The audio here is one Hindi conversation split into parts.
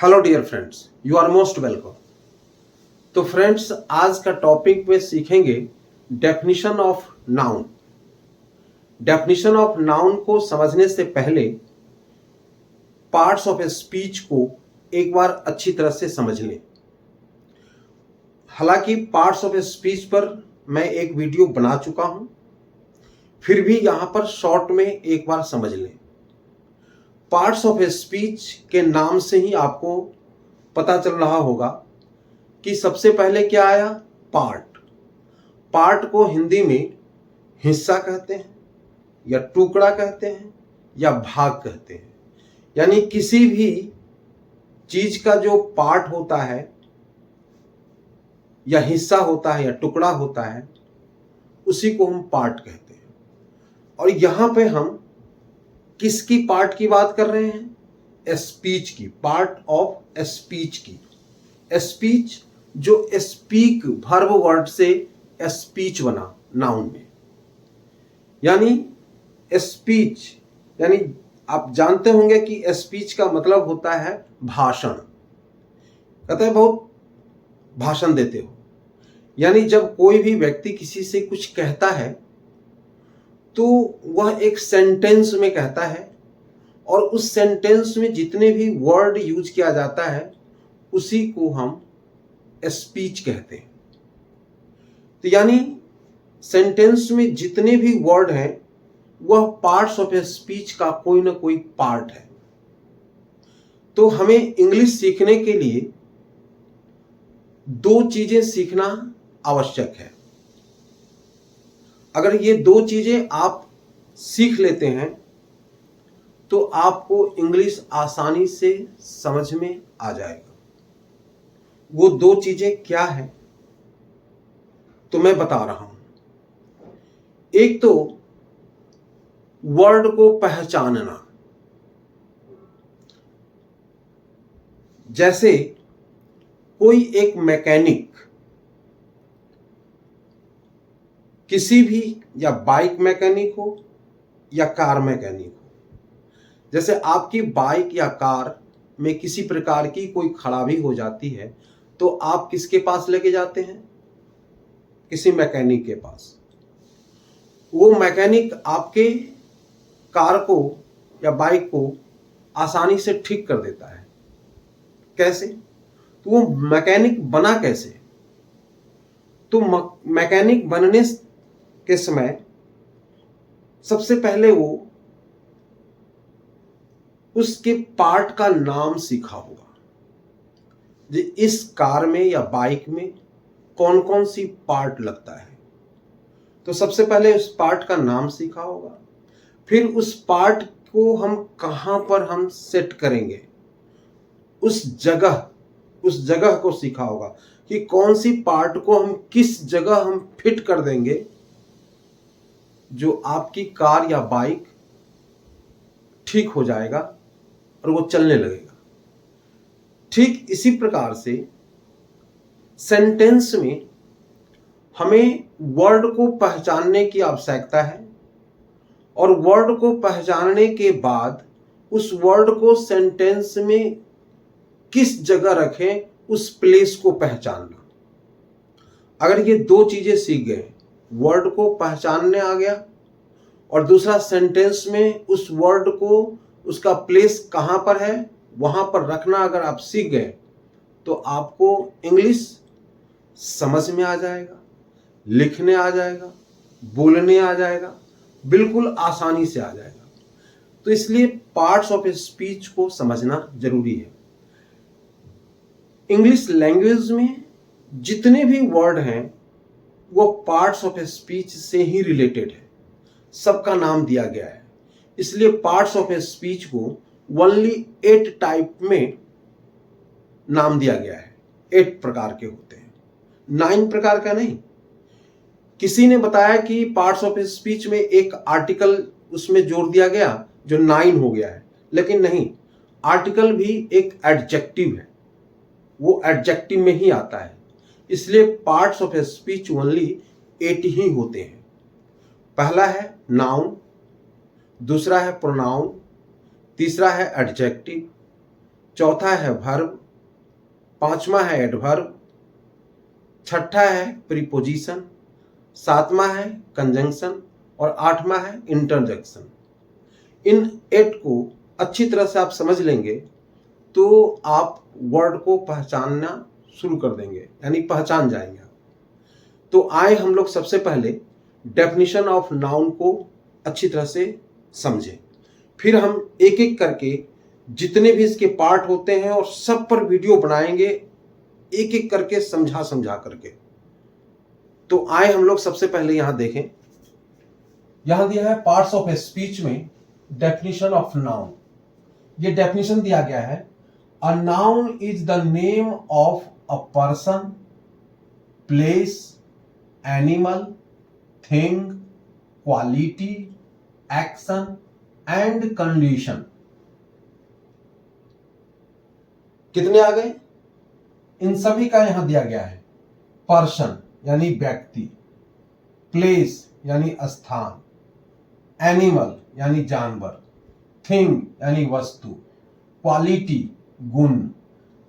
Hello dear friends, you are most welcome. तो फ्रेंड्स, आज का टॉपिक पे सीखेंगे definition of noun. Definition of noun को समझने से पहले पार्ट्स ऑफ ए स्पीच को एक बार अच्छी तरह से समझ लें। हालांकि पार्ट्स ऑफ ए स्पीच पर मैं एक वीडियो बना चुका हूं, फिर भी यहां पर शॉर्ट में एक बार समझ लें। पार्ट्स ऑफ ए स्पीच के नाम से ही आपको पता चल रहा होगा कि सबसे पहले क्या आया, पार्ट। पार्ट को हिंदी में हिस्सा कहते हैं या टुकड़ा कहते हैं या भाग कहते हैं। यानी किसी भी चीज का जो पार्ट होता है या हिस्सा होता है या टुकड़ा होता है, उसी को हम पार्ट कहते हैं। और यहां पे हम किसकी पार्ट की बात कर रहे हैं? स्पीच की, पार्ट ऑफ स्पीच की। स्पीच जो स्पीक वर्ब वर्ड से स्पीच बना नाउन में। यानी स्पीच, यानी आप जानते होंगे कि स्पीच का मतलब होता है भाषण। कहते हैं बहुत भाषण देते हो। यानी जब कोई भी व्यक्ति किसी से कुछ कहता है तो वह एक सेंटेंस में कहता है और उस सेंटेंस में जितने भी वर्ड यूज किया जाता है उसी को हम स्पीच कहते हैं। तो यानी सेंटेंस में जितने भी वर्ड हैं वह पार्ट्स ऑफ ए स्पीच का कोई ना कोई पार्ट है। तो हमें इंग्लिश सीखने के लिए दो चीजें सीखना आवश्यक है। अगर ये दो चीजें आप सीख लेते हैं तो आपको इंग्लिश आसानी से समझ में आ जाएगा। वो दो चीजें क्या है तो मैं बता रहा हूं। एक तो वर्ड को पहचानना। जैसे कोई एक मैकेनिक किसी भी, या बाइक मैकेनिक हो या कार मैकेनिक हो, जैसे आपकी बाइक या कार में किसी प्रकार की कोई खराबी हो जाती है तो आप किसके पास लेके जाते हैं? किसी मैकेनिक के पास। वो मैकेनिक आपके कार को या बाइक को आसानी से ठीक कर देता है। कैसे? तो वो मैकेनिक बना कैसे? तो मैकेनिक बनने के समय सबसे पहले वो उसके पार्ट का नाम सीखा होगा। इस कार में या बाइक में कौन कौन सी पार्ट लगता है, तो सबसे पहले उस पार्ट का नाम सीखा होगा। फिर उस पार्ट को हम कहां पर हम सेट करेंगे, उस जगह को सीखा होगा कि कौन सी पार्ट को हम किस जगह हम फिट कर देंगे जो आपकी कार या बाइक ठीक हो जाएगा और वो चलने लगेगा। ठीक इसी प्रकार से सेंटेंस में हमें वर्ड को पहचानने की आवश्यकता है और वर्ड को पहचानने के बाद उस वर्ड को सेंटेंस में किस जगह रखें, उस प्लेस को पहचानना। अगर ये दो चीजें सीख गए, वर्ड को पहचानने आ गया और दूसरा सेंटेंस में उस वर्ड को उसका प्लेस कहां पर है वहां पर रखना अगर आप सीख गए तो आपको इंग्लिश समझ में आ जाएगा, लिखने आ जाएगा, बोलने आ जाएगा, बिल्कुल आसानी से आ जाएगा। तो इसलिए पार्ट्स ऑफ ए स्पीच को समझना जरूरी है। इंग्लिश लैंग्वेज में जितने भी वर्ड हैं वो पार्ट्स ऑफ ए स्पीच से ही रिलेटेड है, सबका नाम दिया गया है। इसलिए पार्ट्स ऑफ ए स्पीच को ओनली 8 टाइप में नाम दिया गया है। 8 प्रकार के होते हैं, 9 प्रकार का नहीं। किसी ने बताया कि पार्ट्स ऑफ ए स्पीच में एक आर्टिकल उसमें जोड़ दिया गया जो 9 हो गया है, लेकिन नहीं, आर्टिकल भी एक एडजेक्टिव है, वो एडजेक्टिव में ही आता है। इसलिए parts of a speech only 8 ही होते हैं। पहला है नाउन, दूसरा है प्रोनाउन, तीसरा है एडजेक्टिव, चौथा है वर्ब, पांचवा है एडवर्ब, छठा है प्रीपोजिशन, सातवां है कंजंक्शन और आठवां है इंटरजेक्शन। इन 8 को अच्छी तरह से आप समझ लेंगे तो आप वर्ड को पहचानना शुरू कर देंगे, यानी पहचान जाएंगे। तो आए हम लोग सबसे पहले डेफिनेशन ऑफ नाउन को अच्छी तरह से समझें, फिर हम एक एक करके जितने भी इसके पार्ट होते हैं और सब पर वीडियो बनाएंगे, एक एक करके समझा समझा करके। तो आए हम लोग सबसे पहले यहां देखें, यहां दिया है पार्ट्स ऑफ स्पीच में डेफिनेशन ऑफ नाउन। ये डेफिनेशन दिया गया है, a noun is the name of a person, place, animal, thing, quality, action and condition. कितने आ गए? इन सभी का यहां दिया गया है। पर्सन यानी व्यक्ति, प्लेस यानी स्थान, एनिमल यानी जानवर, थिंग यानी वस्तु, क्वालिटी गुण,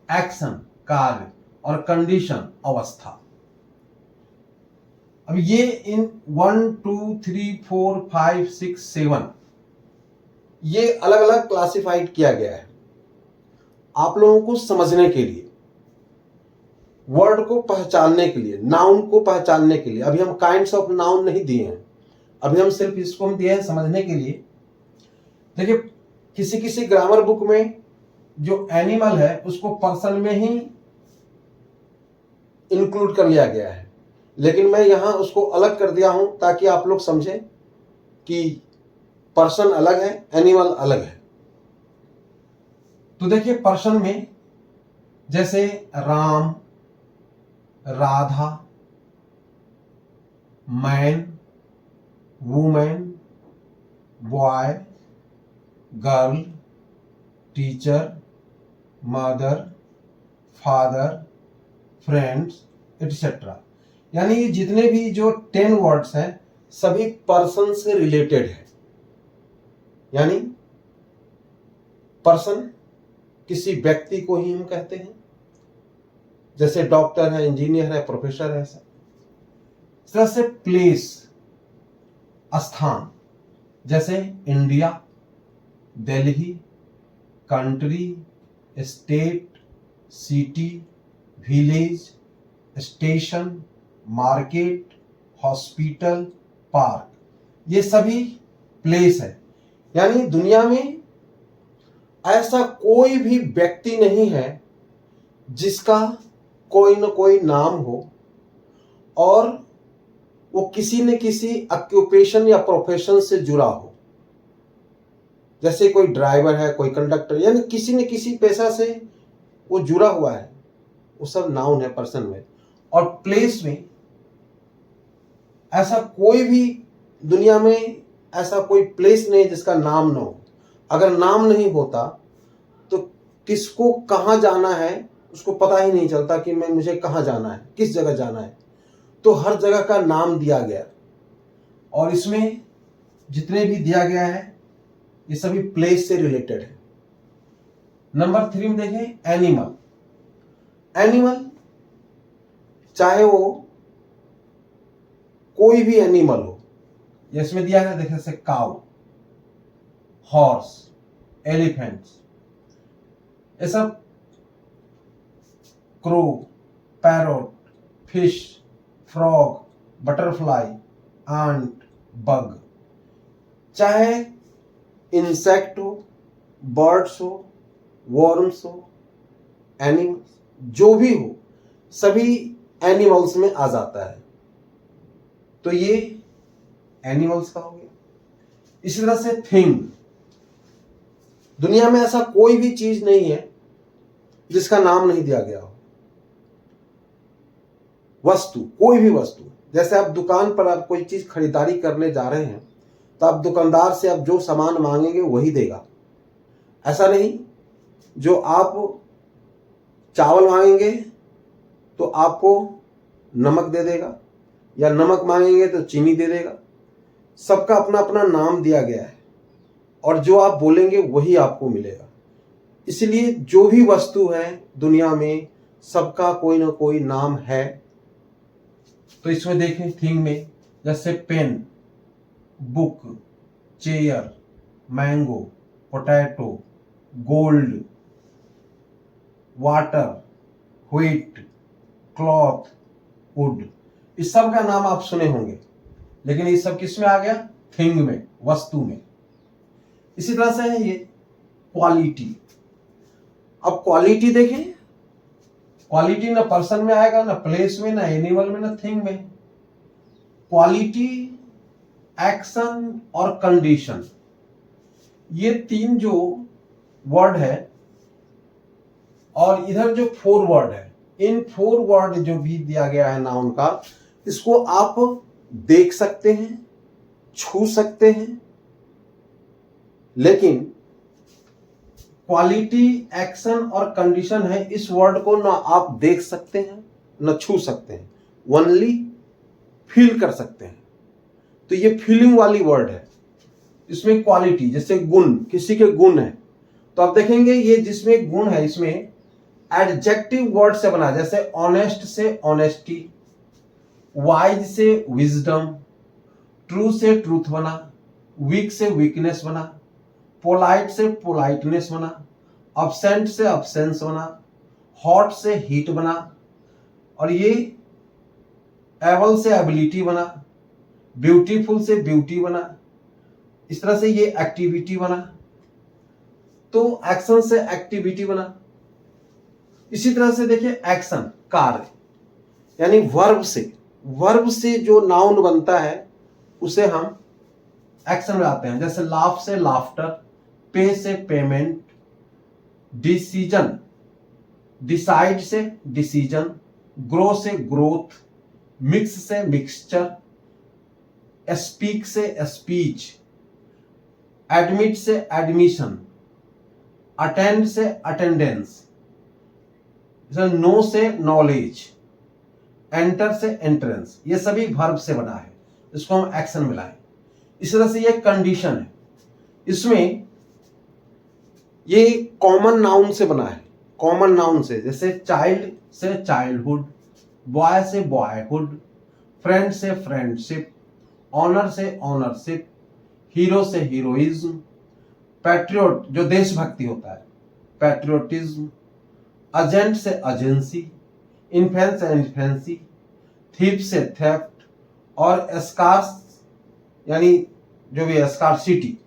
एक्शन कार्य और कंडीशन अवस्था। अब ये इन 1 2 3 4 5 6 7 ये अलग अलग क्लासिफाइड किया गया है आप लोगों को समझने के लिए, वर्ड को पहचानने के लिए, नाउन को पहचानने के लिए। अभी हम काइंड्स ऑफ नाउन नहीं दिए हैं, अभी हम सिर्फ इसको हम दिए हैं समझने के लिए। देखिए, किसी किसी ग्रामर बुक में जो एनिमल है उसको पर्सन में ही इंक्लूड कर लिया गया है, लेकिन मैं यहां उसको अलग कर दिया हूं ताकि आप लोग समझें कि पर्सन अलग है, एनिमल अलग है। तो देखिए, पर्सन में जैसे Ram, Radha, man, women, boy, girl, teacher, mother, father, friends etcetera, यानी ये जितने भी जो 10 वर्ड्स हैं सभी पर्सन से रिलेटेड है। यानी पर्सन किसी व्यक्ति को ही हम कहते हैं, जैसे डॉक्टर है, इंजीनियर है, प्रोफेसर है। ऐसा इस तरह से प्लेस स्थान, जैसे India, Delhi, country, state, city, village, station, market, hospital, park, ये सभी प्लेस है। यानी दुनिया में ऐसा कोई भी व्यक्ति नहीं है जिसका कोई न कोई नाम हो और वो किसी न किसी ऑक्यूपेशन या प्रोफेशन से जुड़ा हो। जैसे कोई ड्राइवर है, कोई कंडक्टर, यानी किसी न किसी पेशा से वो जुड़ा हुआ है, वो सब नाउन है पर्सन में। और प्लेस में ऐसा कोई भी दुनिया में ऐसा कोई प्लेस नहीं जिसका नाम ना हो। अगर नाम नहीं होता तो किसको कहाँ जाना है उसको पता ही नहीं चलता कि मुझे कहाँ जाना है, किस जगह जाना है। तो हर जगह का नाम दिया गया, और इसमें जितने भी दिया गया है ये सभी प्लेस से रिलेटेड है। नंबर 3 में देखें एनिमल। एनिमल चाहे वो कोई भी एनिमल हो, इसमें दिया है देखिए, जैसे काउ, हॉर्स, एलिफेंट्स, ये सब, crow, parrot, fish, frog, butterfly, ant, bug. चाहे इंसेक्ट हो, बर्ड्स हो, वर्म्स हो, एनिमल्स, जो भी हो सभी एनिमल्स में आ जाता है। तो ये एनिमल्स का हो गया। इसी तरह से थिंग, दुनिया में ऐसा कोई भी चीज नहीं है जिसका नाम नहीं दिया गया हो। वस्तु, कोई भी वस्तु, जैसे आप दुकान पर आप कोई चीज खरीदारी करने जा रहे हैं तो आप दुकानदार से आप जो सामान मांगेंगे वही देगा। ऐसा नहीं जो आप चावल मांगेंगे तो आपको नमक दे देगा, या नमक मांगेंगे तो चीनी दे देगा। सबका अपना अपना नाम दिया गया है और जो आप बोलेंगे वही आपको मिलेगा। इसलिए जो भी वस्तु है दुनिया में सबका कोई ना कोई नाम है। तो इसमें देखें थिंग में, जैसे pen, book, chair, mango, potato, gold, water, wheat, cloth, wood, इस सब का नाम आप सुने होंगे, लेकिन ये सब किस में आ गया? थिंग में, वस्तु में। इसी तरह से है ये क्वालिटी। अब क्वालिटी देखें, क्वालिटी ना पर्सन में आएगा, ना प्लेस में, ना एनिमल में, ना थिंग में। क्वालिटी, एक्शन और कंडीशन, ये तीन जो वर्ड है और इधर जो 4 वर्ड है, इन 4 वर्ड जो भी दिया गया है नाउन का, इसको आप देख सकते हैं, छू सकते हैं, लेकिन क्वालिटी, एक्शन और कंडीशन है, इस वर्ड को ना आप देख सकते हैं ना छू सकते हैं, ओनली फील कर सकते हैं। तो ये फीलिंग वाली वर्ड है। इसमें क्वालिटी, जैसे गुण, किसी के गुण है, तो आप देखेंगे ये जिसमें गुण है इसमें एडजेक्टिव वर्ड से बना, जैसे ऑनेस्ट से ऑनेस्टी, वाइज से विजडम, ट्रू से ट्रूथ बना, वीक से वीकनेस बना, पोलाइट से पोलाइटनेस बना, अब्सेंट से अब्सेंस बना, हॉट से हीट बना, और ये एबल से एबिलिटी बना, ब्यूटीफुल से ब्यूटी बना, इस तरह से ये एक्टिविटी बना, तो एक्शन से एक्टिविटी बना। इसी तरह से देखिए एक्शन, कार्य, यानी वर्ब से जो नाउन बनता है उसे हम एक्शन में आते हैं। जैसे लाफ से लाफ्टर, पे से पेमेंट, डिसीजन, डिसाइड से डिसीजन, ग्रो से ग्रोथ, मिक्स से मिक्सचर, स्पीक से स्पीच, एडमिट से एडमिशन, अटेंड से अटेंडेंस, नो से नॉलेज, एंटर से एंट्रेंस, ये सभी वर्ब से बना है, इसको हम एक्शन में लाएं। इस तरह से ये कंडीशन है, इसमें ये कॉमन नाउन से बना है, कॉमन नाउन से, जैसे चाइल्ड से चाइल्डहुड, बॉय से बॉयहुड, फ्रेंड से फ्रेंडशिप, ऑनर से ऑनरशिप, हीरो से हीरोइज्म, पैट्रियोट जो देशभक्ति होता है, पैट्रियोटिज्म, एजेंट से एजेंसी, इन्फेंस से इन्फेंसी, थीप से थेफ्ट, और स्कार्स यानी जो भी स्कार्सिटी,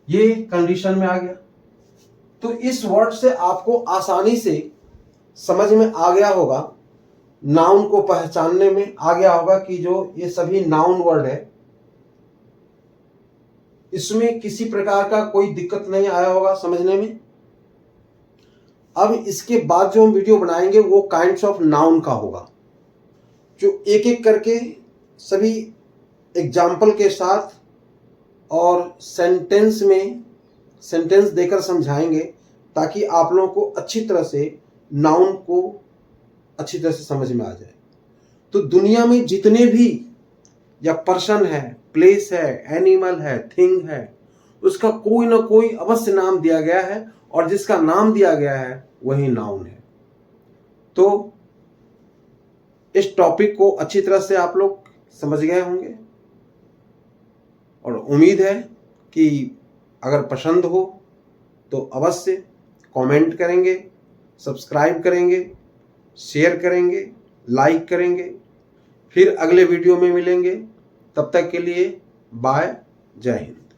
ये कंडीशन में आ गया। तो इस वर्ड से आपको आसानी से समझ में आ गया होगा, नाउन को पहचानने में आ गया होगा कि जो ये सभी नाउन वर्ड है इसमें किसी प्रकार का कोई दिक्कत नहीं आया होगा समझने में। अब इसके बाद जो हम वीडियो बनाएंगे वो काइंड्स ऑफ नाउन का होगा, जो एक एक करके सभी एग्जाम्पल के साथ और सेंटेंस में सेंटेंस देकर समझाएंगे, ताकि आप लोगों को अच्छी तरह से नाउन को अच्छी तरह से समझ में आ जाए। तो दुनिया में जितने भी या पर्सन है, प्लेस है, एनिमल है, थिंग है, उसका कोई ना कोई अवश्य नाम दिया गया है, और जिसका नाम दिया गया है वही नाउन है। तो इस टॉपिक को अच्छी तरह से आप लोग समझ गए होंगे, और उम्मीद है कि अगर पसंद हो तो अवश्य कमेंट करेंगे, सब्सक्राइब करेंगे, शेयर करेंगे, लाइक करेंगे। फिर अगले वीडियो में मिलेंगे, तब तक के लिए बाय, जय हिंद।